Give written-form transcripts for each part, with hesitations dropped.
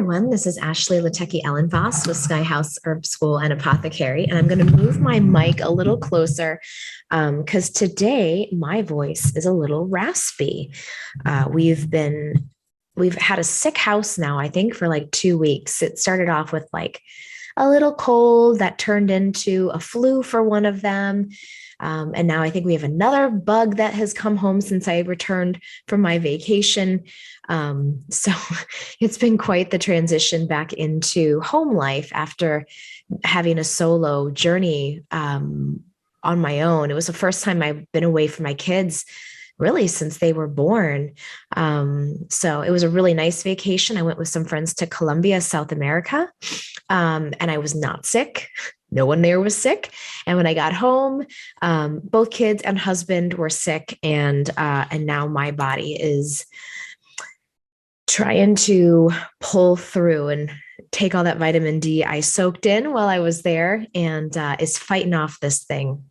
everyone. This is Ashley Latecki Ellenvoss with Sky House Herb School and Apothecary. And I'm going to move my mic a little closer because today my voice is a little raspy. We've had a sick house now, I think, for like 2 weeks. It started off with like a little cold that turned into a flu for one of them. And now I think we have another bug that has come home since I returned from my vacation. So it's been quite the transition back into home life after having a solo journey on my own. It was the first time I've been away from my kids really since they were born. So it was a really nice vacation. I went with some friends to Colombia, South America, and I was not sick. No one there was sick. And when I got home, both kids and husband were sick, and now my body is trying to pull through and take all that vitamin D I soaked in while I was there, and is fighting off this thing.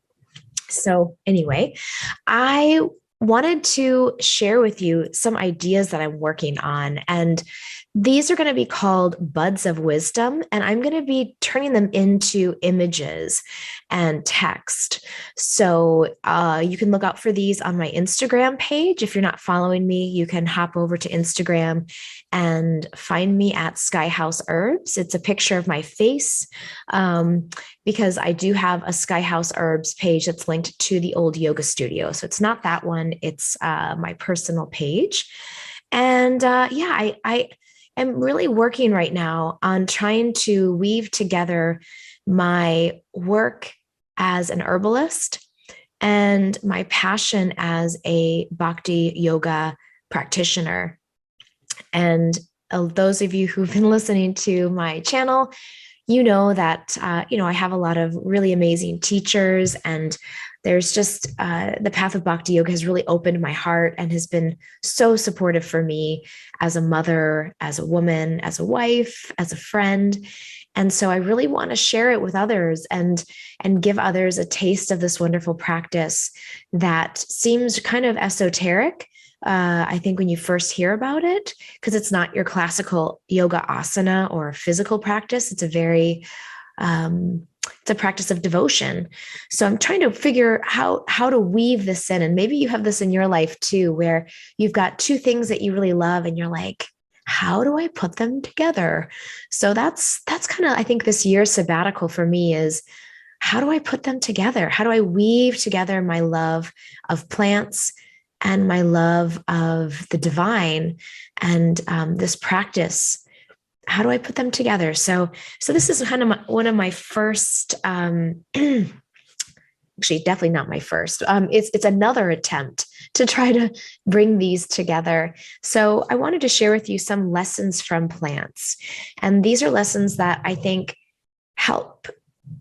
So anyway, I wanted to share with you some ideas that I'm working on. And these are going to be called buds of wisdom. And I'm going to be turning them into images and text. So you can look out for these on my Instagram page. If you're not following me, you can hop over to Instagram and find me at Sky House Herbs. It's a picture of my face because I do have a Sky House Herbs page that's linked to the old yoga studio. So it's not that one. It's my personal page. And I am really working right now on trying to weave together my work as an herbalist and my passion as a bhakti yoga practitioner. And those of you who've been listening to my channel, you know that, I have a lot of really amazing teachers, and there's just the path of bhakti yoga has really opened my heart and has been so supportive for me as a mother, as a woman, as a wife, as a friend. And so I really want to share it with others and give others a taste of this wonderful practice that seems kind of esoteric. I think when you first hear about it, because it's not your classical yoga asana or physical practice, it's a practice of devotion. So I'm trying to figure how to weave this in. And maybe you have this in your life too, where you've got two things that you really love and you're like, how do I put them together? So that's kind of, I think, this year's sabbatical for me is, how do I put them together? How do I weave together my love of plants and my love of the divine and this practice? How do I put them together? So this is kind of one of my first, actually, definitely not my first. It's another attempt to try to bring these together. So I wanted to share with you some lessons from plants. And these are lessons that I think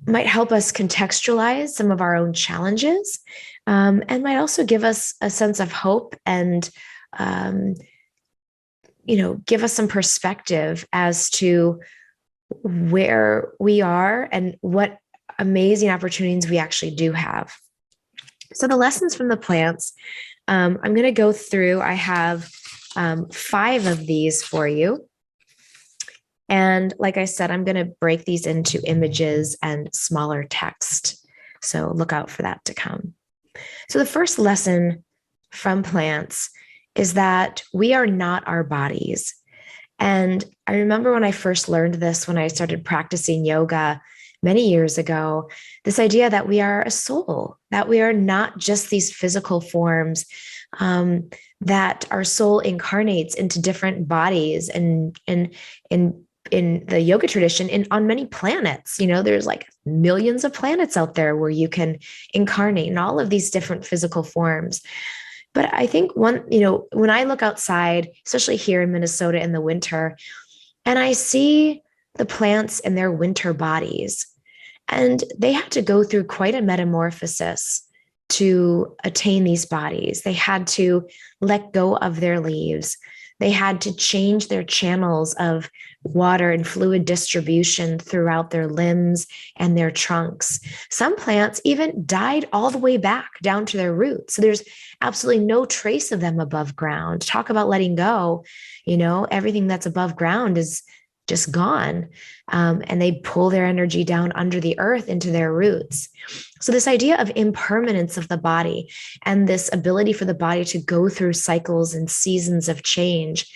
might help us contextualize some of our own challenges, and might also give us a sense of hope and, give us some perspective as to where we are and what amazing opportunities we actually do have. So the lessons from the plants, I'm going to go through. I have 5 of these for you. And like I said, I'm going to break these into images and smaller text. So look out for that to come. So the first lesson from plants is that we are not our bodies. And I remember when I first learned this, when I started practicing yoga many years ago, this idea that we are a soul, that we are not just these physical forms, that our soul incarnates into different bodies and in the yoga tradition, on many planets. There's like millions of planets out there where you can incarnate in all of these different physical forms. But I think when I look outside, especially here in Minnesota in the winter, and I see the plants in their winter bodies, and they had to go through quite a metamorphosis to attain these bodies. They had to let go of their leaves. They had to change their channels of water and fluid distribution throughout their limbs and their trunks. Some plants even died all the way back down to their roots. So there's absolutely no trace of them above ground. Talk about letting go. Everything that's above ground is just gone. And they pull their energy down under the earth into their roots. So, this idea of impermanence of the body and this ability for the body to go through cycles and seasons of change,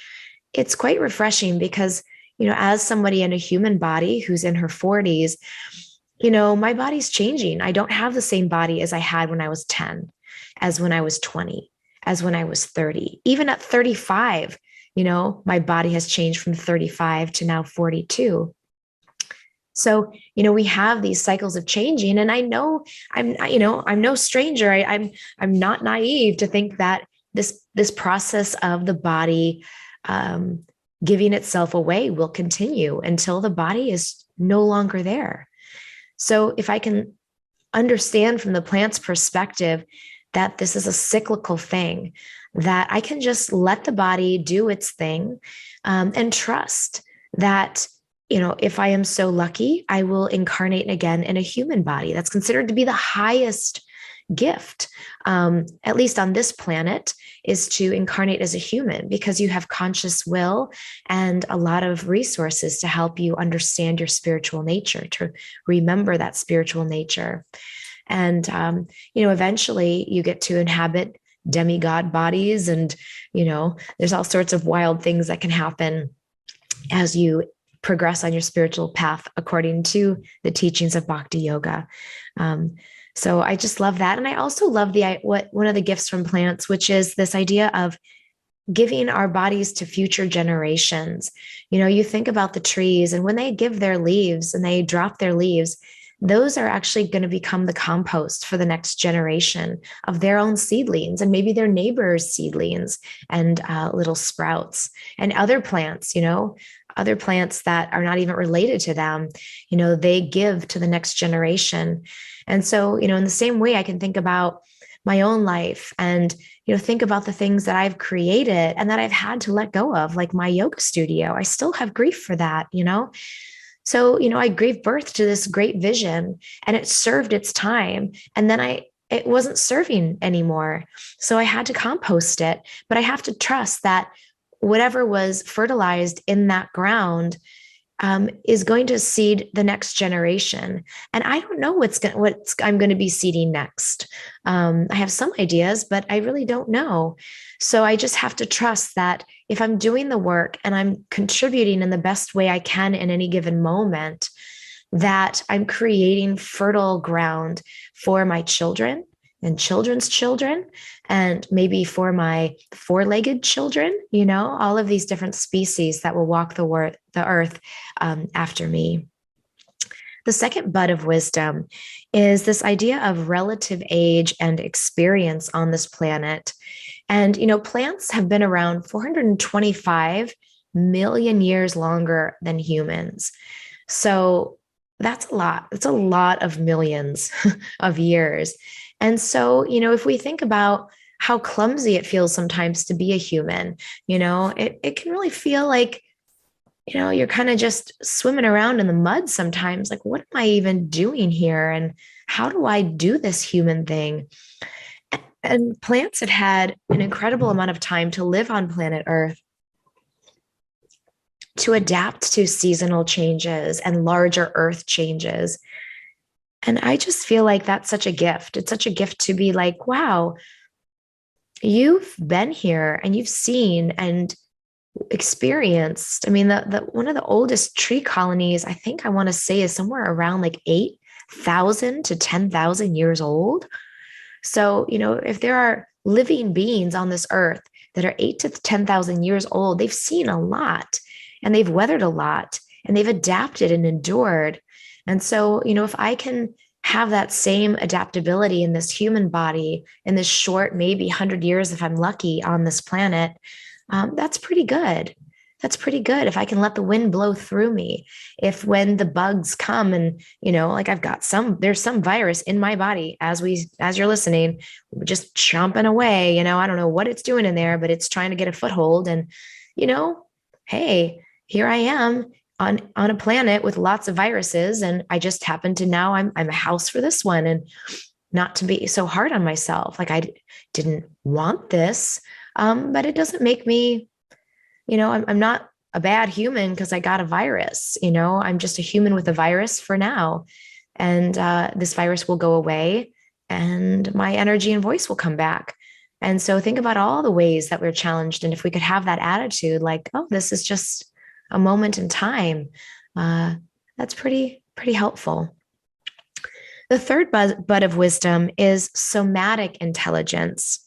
it's quite refreshing because, as somebody in a human body who's in her 40s, my body's changing. I don't have the same body as I had when I was 10, as when I was 20, as when I was 30. Even at 35, my body has changed from 35 to now 42. So, we have these cycles of changing, and I know I'm no stranger. I'm not naive to think that this process of the body giving itself away will continue until the body is no longer there. So, if I can understand from the plant's perspective that this is a cyclical thing, that I can just let the body do its thing, and trust that, if I am so lucky, I will incarnate again in a human body. That's considered to be the highest gift, at least on this planet, is to incarnate as a human, because you have conscious will and a lot of resources to help you understand your spiritual nature, to remember that spiritual nature. And, eventually you get to inhabit demigod bodies, and, there's all sorts of wild things that can happen as you progress on your spiritual path, according to the teachings of Bhakti Yoga. So I just love that. And I also love one of the gifts from plants, which is this idea of giving our bodies to future generations. You think about the trees, and when they give their leaves and they drop their leaves, those are actually going to become the compost for the next generation of their own seedlings, and maybe their neighbors' seedlings and little sprouts, and other plants, other plants that are not even related to them, they give to the next generation. And so, in the same way, I can think about my own life and, think about the things that I've created and that I've had to let go of, like my yoga studio. I still have grief for that, So, I gave birth to this great vision, and it served its time. And then it wasn't serving anymore. So I had to compost it, but I have to trust that whatever was fertilized in that ground is going to seed the next generation. And I don't know what I'm going to be seeding next. I have some ideas, but I really don't know. So I just have to trust that if I'm doing the work and I'm contributing in the best way I can in any given moment, that I'm creating fertile ground for my children and children's children, and maybe for my four-legged children, all of these different species that will walk the earth after me. The second bud of wisdom is this idea of relative age and experience on this planet. And, plants have been around 425 million years longer than humans. So that's a lot. It's a lot of millions of years. And so, if we think about how clumsy it feels sometimes to be a human, it can really feel like, you're kind of just swimming around in the mud sometimes. Like, what am I even doing here? And how do I do this human thing? And plants had an incredible amount of time to live on planet Earth, to adapt to seasonal changes and larger earth changes. And I just feel like that's such a gift. It's such a gift to be like, wow, you've been here and you've seen and experienced. I mean, the one of the oldest tree colonies, I think I want to say, is somewhere around like 8,000 to 10,000 years old. So, if there are living beings on this earth that are 8 to 10,000 years old, they've seen a lot, and they've weathered a lot, and they've adapted and endured. And so, if I can have that same adaptability in this human body in this short, maybe 100 years, if I'm lucky on this planet, that's pretty good. That's pretty good. If I can let the wind blow through me, if when the bugs come and, like there's some virus in my body as you're listening, just chomping away, I don't know what it's doing in there, but it's trying to get a foothold. And, hey, here I am on a planet with lots of viruses. And I just happen to now I'm a house for this one, and not to be so hard on myself. Like, I didn't want this, but it doesn't make me, I'm not a bad human because I got a virus. I'm just a human with a virus for now. And this virus will go away and my energy and voice will come back. And so think about all the ways that we're challenged. And if we could have that attitude, like, oh, this is just a moment in time, that's pretty helpful. The third bud of wisdom is somatic intelligence.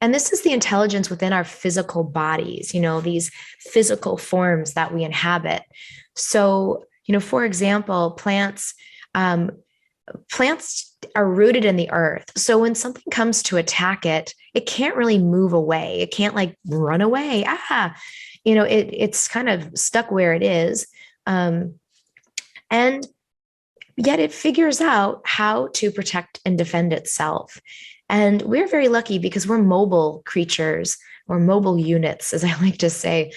And this is the intelligence within our physical bodies, these physical forms that we inhabit. So, for example, plants are rooted in the earth. So when something comes to attack it, it can't really move away. It can't like run away. It's kind of stuck where it is. And yet it figures out how to protect and defend itself. And we're very lucky because we're mobile creatures or mobile units, as I like to say.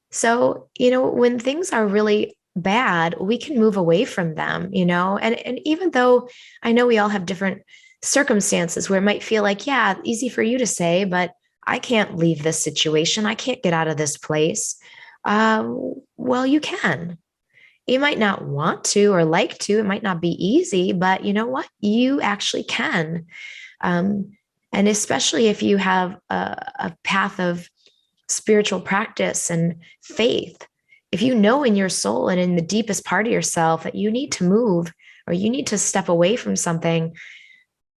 So, when things are really bad, we can move away from them, and even though I know we all have different circumstances where it might feel like, yeah, easy for you to say, but I can't leave this situation. I can't get out of this place. Well, you can. You might not want to or like to. It might not be easy, but you know what? You actually can. And especially if you have a path of spiritual practice and faith, if you know in your soul and in the deepest part of yourself that you need to move or you need to step away from something,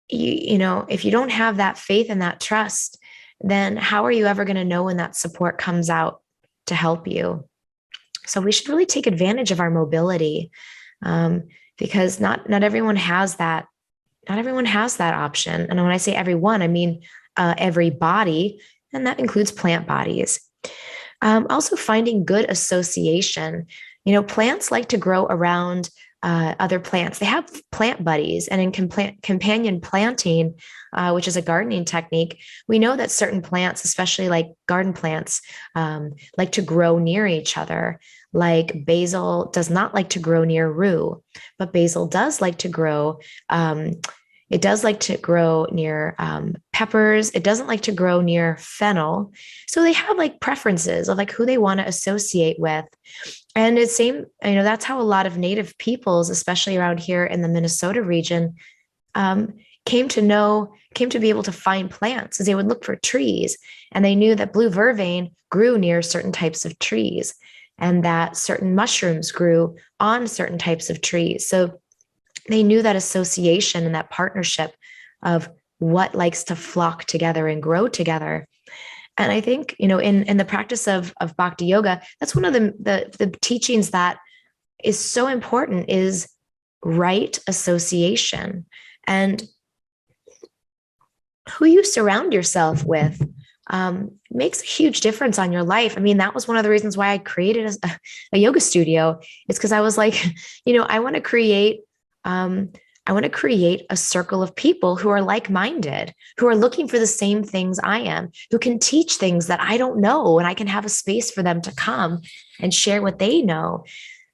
if you don't have that faith and that trust, then how are you ever going to know when that support comes out to help you? So we should really take advantage of our mobility, because not everyone has that. Not everyone has that option. And when I say everyone, I mean every body, and that includes plant bodies. Also finding good association. Plants like to grow around other plants. They have plant buddies, and in companion planting, which is a gardening technique, we know that certain plants, especially like garden plants, like to grow near each other. Like basil does not like to grow near rue, but basil does like to grow. It does like to grow near peppers. It doesn't like to grow near fennel. So they have like preferences of like who they want to associate with. And it's same, that's how a lot of native peoples, especially around here in the Minnesota region, came to be able to find plants, as they would look for trees. And they knew that blue vervain grew near certain types of trees and that certain mushrooms grew on certain types of trees. So they knew that association and that partnership of what likes to flock together and grow together. And I think, in the practice of bhakti yoga, that's one of the teachings that is so important is right association. And who you surround yourself with makes a huge difference on your life. I mean, that was one of the reasons why I created a yoga studio. It's because I was like, I want to create a circle of people who are like-minded, who are looking for the same things I am, who can teach things that I don't know, and I can have a space for them to come and share what they know.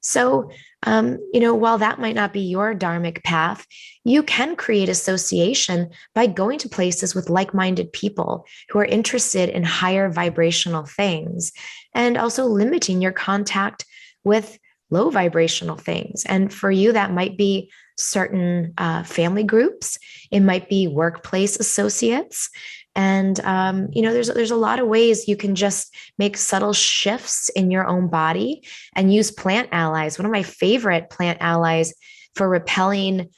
So, while that might not be your dharmic path, you can create association by going to places with like-minded people who are interested in higher vibrational things, and also limiting your contact with low vibrational things. And for you, that might be certain family groups. It might be workplace associates. And, there's a lot of ways you can just make subtle shifts in your own body and use plant allies. One of my favorite plant allies for repelling,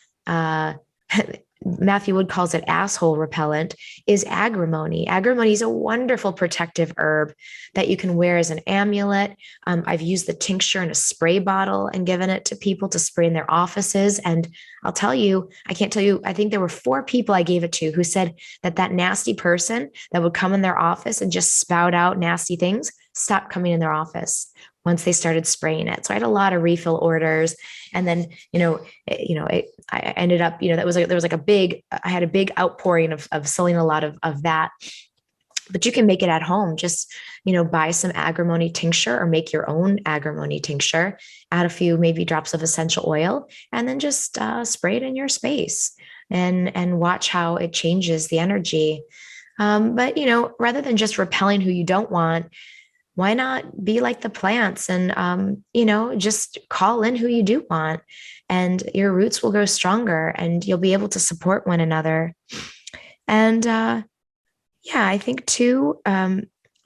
Matthew Wood calls it asshole repellent, is agrimony. Agrimony is a wonderful protective herb that you can wear as an amulet. I've used the tincture in a spray bottle and given it to people to spray in their offices. And I'll tell you, I think there were 4 people I gave it to who said that nasty person that would come in their office and just spout out nasty things stopped coming in their office once they started spraying it. So I had a lot of refill orders. And then, I ended up, there was like I had a big outpouring of selling a lot of that. But you can make it at home. Just, buy some agrimony tincture or make your own agrimony tincture, add a few maybe drops of essential oil, and then just spray it in your space and watch how it changes the energy. But, rather than just repelling who you don't want, why not be like the plants and, just call in who you do want, and your roots will grow stronger and you'll be able to support one another. And yeah, I think too,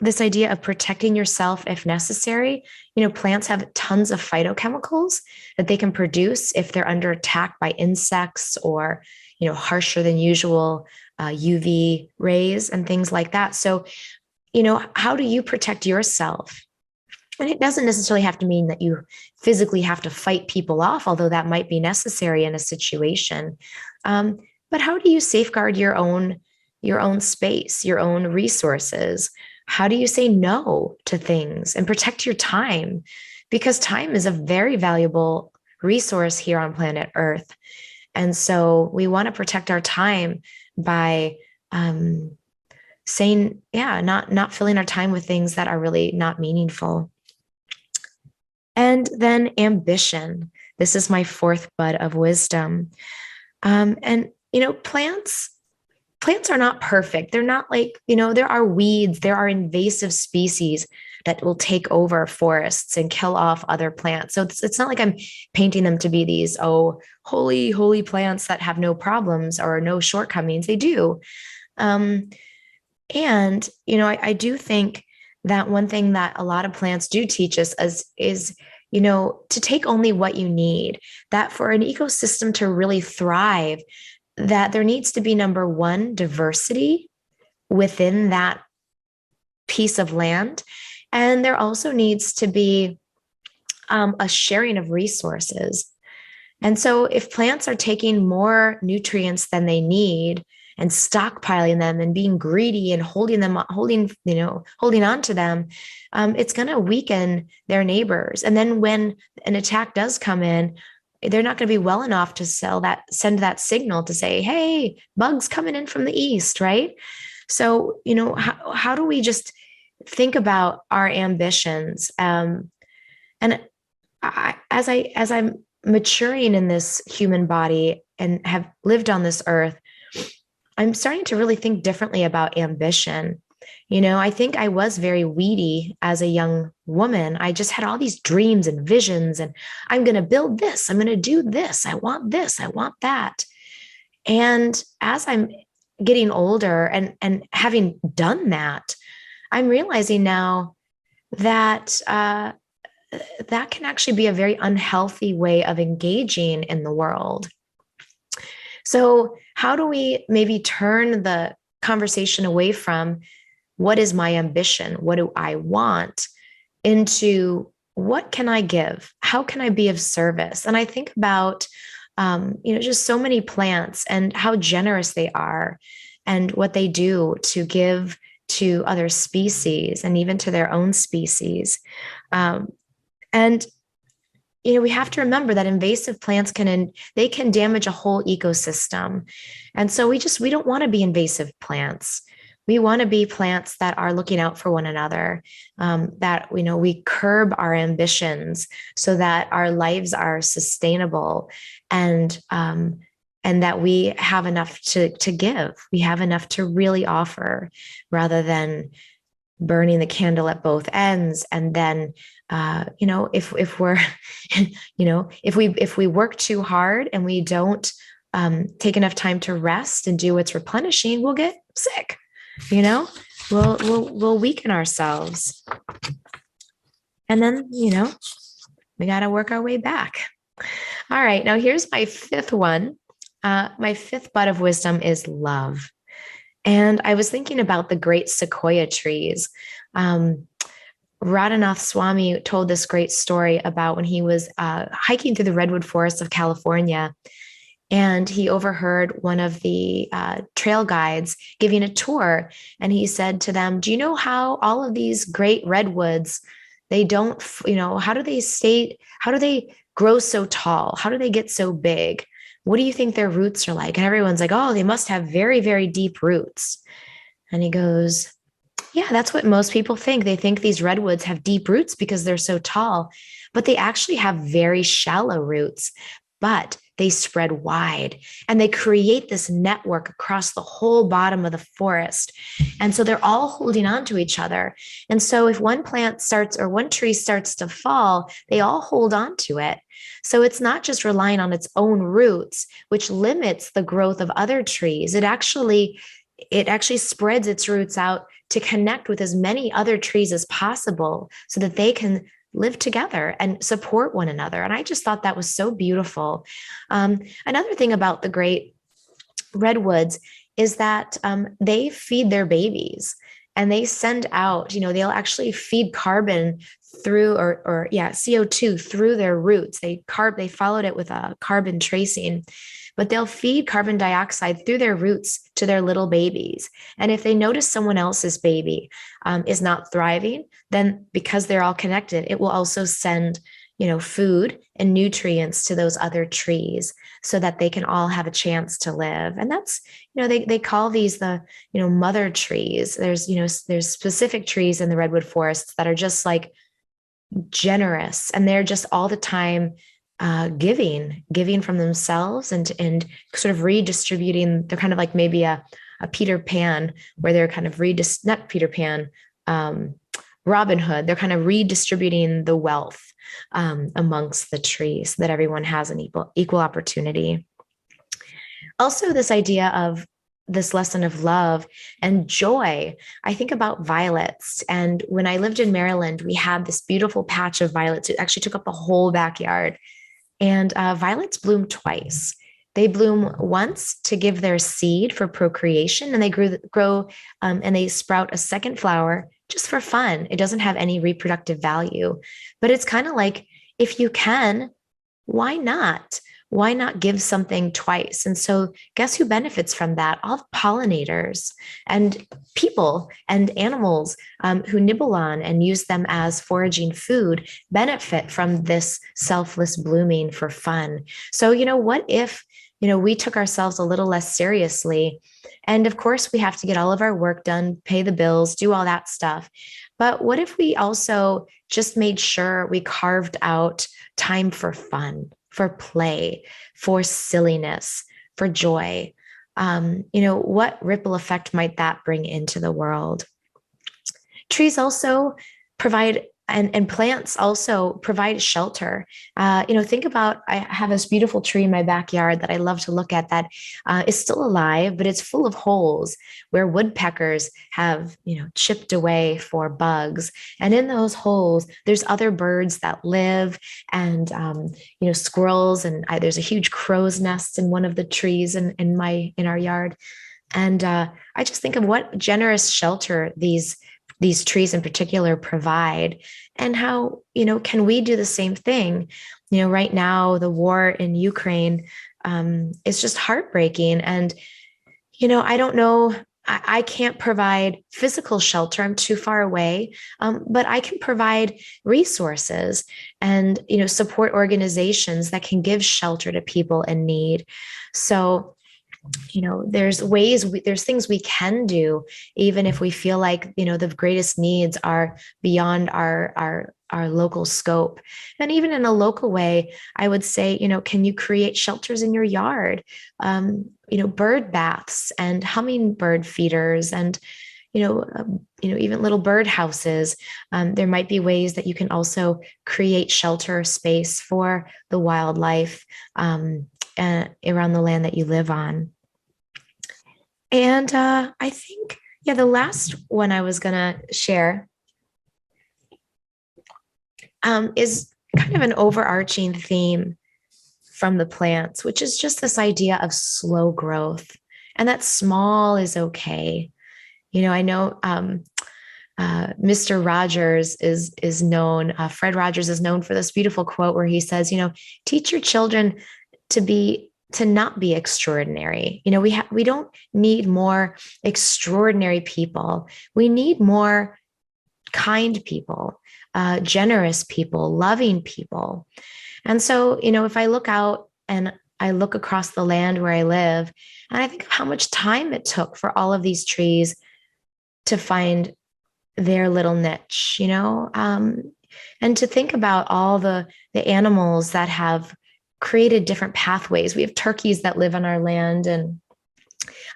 this idea of protecting yourself if necessary. Plants have tons of phytochemicals that they can produce if they're under attack by insects or, harsher than usual UV rays and things like that. So, how do you protect yourself? And it doesn't necessarily have to mean that you physically have to fight people off, although that might be necessary in a situation. But how do you safeguard your own space, your own resources? How do you say no to things and protect your time? Because time is a very valuable resource here on planet Earth. And so we want to protect our time by saying, yeah, not filling our time with things that are really not meaningful. And then ambition. This is my fourth bud of wisdom. And plants are not perfect. They're not like, there are weeds, there are invasive species that will take over forests and kill off other plants. So it's not like I'm painting them to be these, holy, holy plants that have no problems or no shortcomings. They do. And, I do think that one thing that a lot of plants do teach us is to take only what you need, that for an ecosystem to really thrive, that there needs to be, number one, diversity within that piece of land. And there also needs to be a sharing of resources. And so if plants are taking more nutrients than they need and stockpiling them and being greedy and holding on to them, it's going to weaken their neighbors. And then when an attack does come in, they're not going to be well enough to send that signal to say, hey, bugs coming in from the east, right? So, how do we just think about our ambitions? And as I'm maturing in this human body and have lived on this earth, I'm starting to really think differently about ambition. I think I was very weedy as a young woman. I just had all these dreams and visions, and I'm going to build this. I'm going to do this. I want this. I want that. And as I'm getting older and having done that, I'm realizing now that that can actually be a very unhealthy way of engaging in the world. So how do we maybe turn the conversation away from what is my ambition? What do I want? Into what can I give? How can I be of service? And I think about, just so many plants and how generous they are and what they do to give to other species and even to their own species. And we have to remember that invasive plants can damage a whole ecosystem. And so we don't want to be invasive plants. We want to be plants that are looking out for one another, that, we curb our ambitions so that our lives are sustainable and that we have enough to give. We have enough to really offer, rather than burning the candle at both ends. And then, if we're, if we work too hard and we don't take enough time to rest and do what's replenishing, we'll get sick. We'll weaken ourselves. And then, we got to work our way back. All right. Now here's my fifth one. My fifth bud of wisdom is love. And I was thinking about the great sequoia trees. Radhanath Swami told this great story about when he was hiking through the redwood forests of California. And he overheard one of the trail guides giving a tour. And he said to them, do you know how all of these great redwoods, they don't, how do they grow so tall? How do they get so big? What do you think their roots are like? And everyone's like, oh, they must have very, very deep roots. And he goes, yeah, that's what most people think. They think these redwoods have deep roots because they're so tall, but they actually have very shallow roots. but they spread wide and they create this network across the whole bottom of the forest. And so they're all holding on to each other. And so if one plant starts or one tree starts to fall, they all hold on to it. So it's not just relying on its own roots, which limits the growth of other trees. It actually spreads its roots out to connect with as many other trees as possible so that they can live together and support one another. And I just thought that was so beautiful. Another thing about the great redwoods is that they feed their babies and they send out, they'll actually feed carbon through or CO2 through their roots. They followed it with a carbon tracing, but they'll feed carbon dioxide through their roots to their little babies. And if they notice someone else's baby is not thriving, then because they're all connected, it will also send, food and nutrients to those other trees so that they can all have a chance to live. And that's, they call these the, mother trees. There's specific trees in the redwood forests that are just like generous, and they're just all the time giving from themselves and sort of redistributing. They're kind of like maybe a Peter Pan, where they're kind of not Peter Pan, Robin Hood. They're kind of redistributing the wealth amongst the trees so that everyone has an equal opportunity. Also, this idea of this lesson of love and joy. I think about violets. And when I lived in Maryland, we had this beautiful patch of violets. It actually took up the whole backyard. And violets bloom twice. They bloom once to give their seed for procreation, and they grow and they sprout a second flower just for fun. It doesn't have any reproductive value, but it's kind of like, if you can, why not? Why not give something twice? And so guess who benefits from that? All the pollinators and people and animals who nibble on and use them as foraging food benefit from this selfless blooming for fun. So, what if, we took ourselves a little less seriously? And of course, we have to get all of our work done, pay the bills, do all that stuff. But what if we also just made sure we carved out time for fun, for play, for silliness, for joy? What ripple effect might that bring into the world? Trees also provide, and plants also provide shelter. Think about, I have this beautiful tree in my backyard that I love to look at that is still alive, but it's full of holes where woodpeckers have, chipped away for bugs. And in those holes, there's other birds that live, and, squirrels. And there's a huge crow's nest in one of the trees in our yard. And I just think of what generous shelter these trees in particular provide, and how, can we do the same thing? Right now, the war in Ukraine is just heartbreaking. And, I don't know, I can't provide physical shelter. I'm too far away, but I can provide resources and, support organizations that can give shelter to people in need. So, there's things we can do, even if we feel like, the greatest needs are beyond our local scope. And even in a local way, I would say, can you create shelters in your yard? Bird baths and hummingbird feeders and, even little bird houses. There might be ways that you can also create shelter space for the wildlife around the land that you live on. And I think, the last one I was going to share is kind of an overarching theme from the plants, which is just this idea of slow growth, and that small is okay. I know Mr. Rogers is known, Fred Rogers is known for this beautiful quote where he says, teach your children to not be extraordinary. We don't need more extraordinary people. We need more kind people, generous people, loving people. And so, if I look out and I look across the land where I live, and I think of how much time it took for all of these trees to find their little niche, and to think about all the animals that have created different pathways. We have turkeys that live on our land, and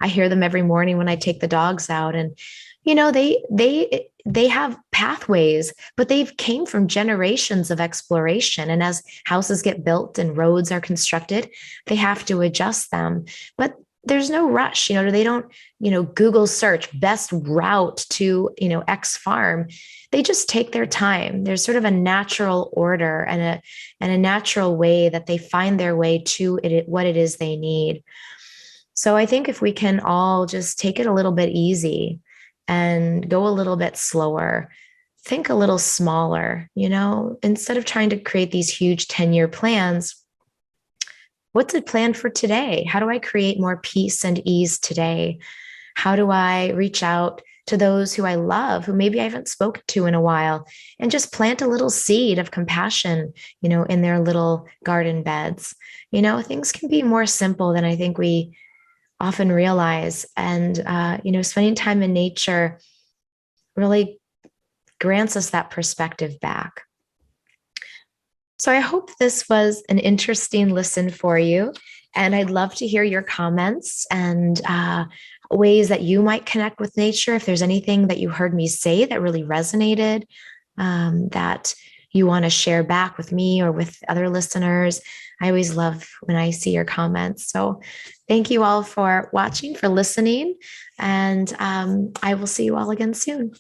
I hear them every morning when I take the dogs out. And they have pathways, but they've came from generations of exploration. And as houses get built and roads are constructed, they have to adjust them. But there's no rush. They don't, Google search best route to, X farm. They just take their time. There's sort of a natural order and a natural way that they find their way to it, what it is they need. So I think if we can all just take it a little bit easy and go a little bit slower, think a little smaller, instead of trying to create these huge 10-year plans, what's a plan for today? How do I create more peace and ease today? How do I reach out to those who I love, who maybe I haven't spoken to in a while, and just plant a little seed of compassion, in their little garden beds? Things can be more simple than I think we often realize. And, spending time in nature really grants us that perspective back. So I hope this was an interesting listen for you. And I'd love to hear your comments and ways that you might connect with nature. If there's anything that you heard me say that really resonated, that you want to share back with me or with other listeners, I always love when I see your comments. So thank you all for watching, for listening, and I will see you all again soon.